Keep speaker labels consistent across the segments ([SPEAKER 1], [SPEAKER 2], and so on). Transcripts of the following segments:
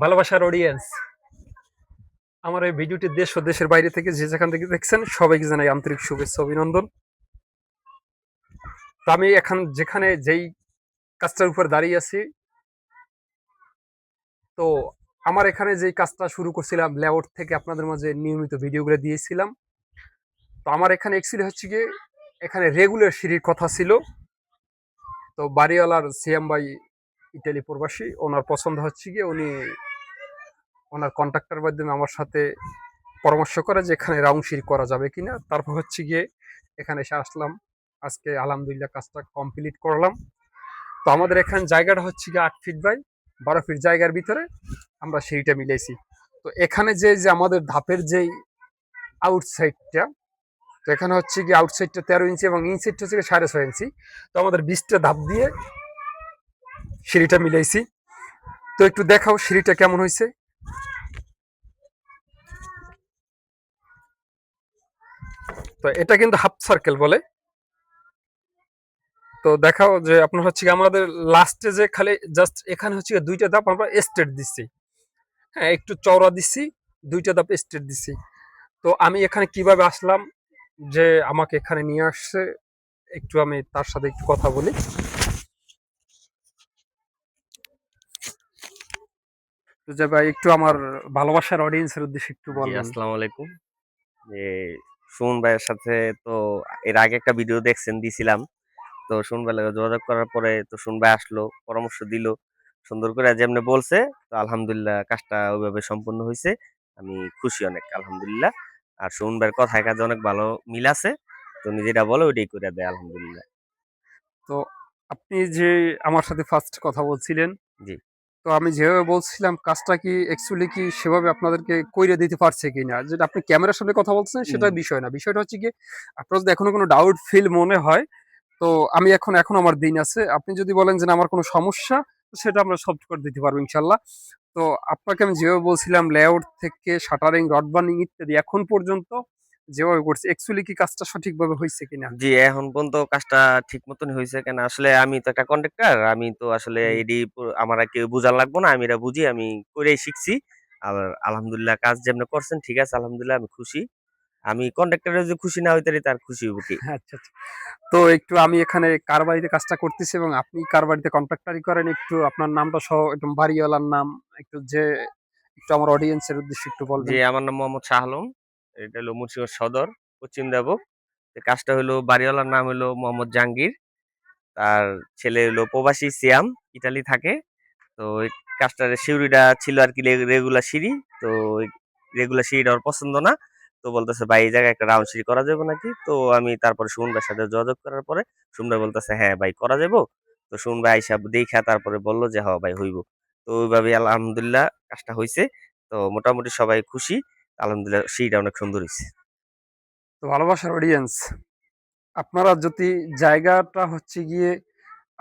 [SPEAKER 1] ভালোবাসার অডিয়েন্স, আমার এই ভিডিওটি দেশ ও দেশের বাইরে থেকে যে যেখান থেকে দেখছেন সবাইকে জানাই আন্তরিক শুভেচ্ছা অভিনন্দন। তো আমি এখন যেখানে যেই কাজটার উপর দাঁড়িয়ে আছি, তো আমার এখানে যেই কাজটা শুরু করছিলাম লেআউট থেকে আপনাদের মাঝে নিয়মিত ভিডিওগুলো দিয়েছিলাম। তো আমার এখানে অ্যাকচুয়ালি হচ্ছে গিয়ে এখানে রেগুলার সিঁড়ির কথা ছিল। তো বাড়িওয়ালার সিএম ভাই ইটালি প্রবাসী, ওনার পছন্দ হচ্ছে গিয়ে উনি ওনার কন্ট্রাক্টর মাধ্যমে আমার সাথে পরামর্শ করে যে এখানে রাউন্ড সিঁড়ি করা যাবে কিনা। তারপর হচ্ছে গিয়ে এখানে এসে আসলাম, আজকে আলহামদুলিল্লাহ কাজটা কমপ্লিট করলাম। তো আমাদের এখানে জায়গাটা হচ্ছে গিয়ে 8 ফিট বাই 12 ফিট জায়গার ভিতরে আমরা সিঁড়িটা মিলাইছি। তো এখানে যে যে আমাদের ধাপের যেই আউটসাইডটা, তো এখানে হচ্ছে গিয়ে আউটসাইডটা 13 ইঞ্চি এবং ইনসাইডটা হচ্ছে গিয়ে 6.5 ইঞ্চি। তো আমাদের 20টা ধাপ দিয়ে সিঁড়িটা মিলাইছি। তো একটু দেখাও সিঁড়িটা কেমন হয়েছে। তো এটা কিন্তু হাফ সার্কেল বলে। তো দেখাও যে আপনার হচ্ছে গিয়ে আমাদের লাস্টে যে খালি জাস্ট এখানে হচ্ছে গিয়ে 2টা ধাপ আমরা স্ট্রেট দিচ্ছি। হ্যাঁ, একটু চওড়া দিচ্ছি, 2টা ধাপ স্ট্রেট দিচ্ছি। তো আমি এখানে কিভাবে আসলাম, যে আমাকে এখানে নিয়ে আসছে, একটু আমি তার সাথে একটু কথা বলি। তো যে ভাই একটু আমার ভালোবাসার অডিয়েন্সের উদ্দেশ্যে একটু
[SPEAKER 2] জি,
[SPEAKER 1] বলবেন।
[SPEAKER 2] আসসালামু আলাইকুম। যে সুমন ভাইয়ের সাথে তো এর আগে একটা ভিডিও দিছিলাম। তো সুমন ভাইয়ের লগে যোগাযোগ করার পরে তো সুমন ভাই আসলো, পরামর্শ দিল সুন্দর করে যেমনি বলছে। তো আলহামদুলিল্লাহ কাজটা ওইভাবে সম্পূর্ণ হয়েছে। আমি খুশি অনেক, আলহামদুলিল্লাহ। আর সুমন ভাইয়ের কথায় কাজে অনেক ভালো মিল আছে। তো উনি যেটা বলে ওইটাই করে দেয়, আলহামদুলিল্লাহ।
[SPEAKER 1] তো আপনি যে আমার সাথে ফার্স্ট কথা বলছিলেন,
[SPEAKER 2] জি।
[SPEAKER 1] তো আমি যেভাবে বলছিলাম কাজটা কি অ্যাকচুয়ালি কি সেভাবে আপনাদেরকে কইরে দিতে পারছে কিনা, যেটা আপনি ক্যামেরার সামনে কথা বলছেন সেটা
[SPEAKER 2] উম,
[SPEAKER 1] বিষয় না। বিষয়টা হচ্ছে কি, আপনার যদি এখনো কোনো ডাউট ফিল মনে হয়, তো আমি এখন আমার দিন আছে। আপনি যদি বলেন যে না আমার কোনো সমস্যা, তো সেটা আমরা সলভ করে দিতে পারবো ইনশাল্লাহ। তো আপনাকে আমি যেভাবে বলছিলাম লেআউট থেকে শাটারিং, রড বার্নিং ইত্যাদি এখন পর্যন্ত যেভাবে করছি, অ্যাকচুয়ালি কি কাজটা সঠিকভাবে হয়েছে কিনা।
[SPEAKER 2] জি, এখন পর্যন্ত কাজটা ঠিক মতন হয়েছে। কেন আসলে আমি তো একটা কন্ট্রাক্টর, আমি তো আসলে
[SPEAKER 1] হুম।
[SPEAKER 2] এডি আমার আর কেউ বুঝার লাগবো না, আমি এটা বুঝি, আমি করেই শিখছি। আর আলহামদুলিল্লাহ কাজ যেমনি করছেন ঠিক আছে, আলহামদুলিল্লাহ আমি খুশি। আমি কন্ট্রাক্টরের যে খুশি না হইতারি তার খুশি হইব কি।
[SPEAKER 1] আচ্ছা, আচ্ছা। তো একটু আমি এখানে কার বাড়িতে কাজটা করতেছি এবং আপনি কার বাড়িতে কন্ট্রাক্টারি করেন, একটু আপনার নামটা সহ একদম বাড়িওয়ালার নাম একটু যে একটু আমার অডিয়েন্সের উদ্দেশ্যে একটু
[SPEAKER 2] জি,
[SPEAKER 1] বলবেন।
[SPEAKER 2] আমার নাম মোহাম্মদ শাহ আলম। এটা হলো মুন্সিগঞ্জ সদর, পশ্চিম দেবক। কাজটা হলো বাড়িওয়ালার নাম হলো মোহাম্মদ জাহাঙ্গীর। তার ছেলে হলো প্রবাসী সিয়াম, ইটালি থাকে। তো ওই কাজটার সিঁড়িটা ছিল আর কি রেগুলার সিঁড়ি। তো রেগুলার সিঁড়িটা ওর পছন্দ না। তো বলতেছে ভাই এই জায়গায় একটা রাউন্ড সিঁড়ি করা যাবে নাকি। তো আমি তারপরে সুমন ভাইয়ের সাথে যোগাযোগ করার পরে সুমন ভাই বলতেছে হ্যাঁ ভাই করা যাবো। তো সুমন ভাই আইসা দেখা তারপরে বললো যে হ্যাঁ ভাই হইব। তো ওইভাবে আলহামদুলিল্লাহ কাজটা হয়েছে। তো মোটামুটি সবাই খুশি। আলহামদুলিল্লাহ সিঁড়িটা অনেক সুন্দর হয়েছে।
[SPEAKER 1] তো ভালোবাসার অডিয়েন্স, আপনারা যদি জায়গাটা হচ্ছে গিয়ে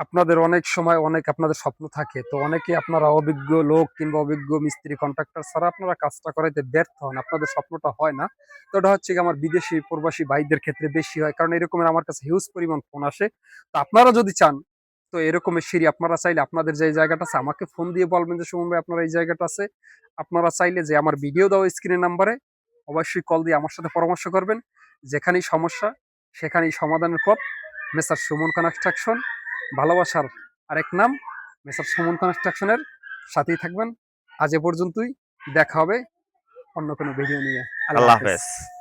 [SPEAKER 1] আপনাদের অনেক সময় অনেক আপনাদের স্বপ্ন থাকে, তো অনেকে আপনারা অভিজ্ঞ লোক কিংবা অভিজ্ঞ মিস্ত্রি কন্ট্রাক্টর ছাড়া আপনারা কাজটা করাইতে ব্যর্থ হন, আপনাদের স্বপ্নটা হয় না। তো ওটা হচ্ছে গিয়ে আমার বিদেশি প্রবাসী ভাইদের ক্ষেত্রে বেশি হয়, কারণ এরকমের আমার কাছে হিউজ পরিমাণ ফোন আসে। তো আপনারা যদি চান, তো এরকমের সিঁড়ি আপনারা চাইলে আপনাদের যে জায়গাটা আছে আমাকে ফোন দিয়ে বলবেন যে সুমন ভাই আপনার এই জায়গাটা আছে। আপনারা চাইলে যে আমার ভিডিও দেওয়া স্ক্রিনের নাম্বারে অবশ্যই কল দিয়ে আমার সাথে পরামর্শ করবেন। যেখানেই সমস্যা সেখানেই সমাধানের পথ। মেসার সুমন কনস্ট্রাকশন, ভালোবাসার আরেক নাম। মেসার সুমন কনস্ট্রাকশনের সাথেই থাকবেন। আজ এ পর্যন্তই, দেখা হবে অন্য কোনো ভিডিও নিয়ে। আল্লাহ
[SPEAKER 2] আল্লাহ
[SPEAKER 1] হাফেজ।
[SPEAKER 2] হাফেজ।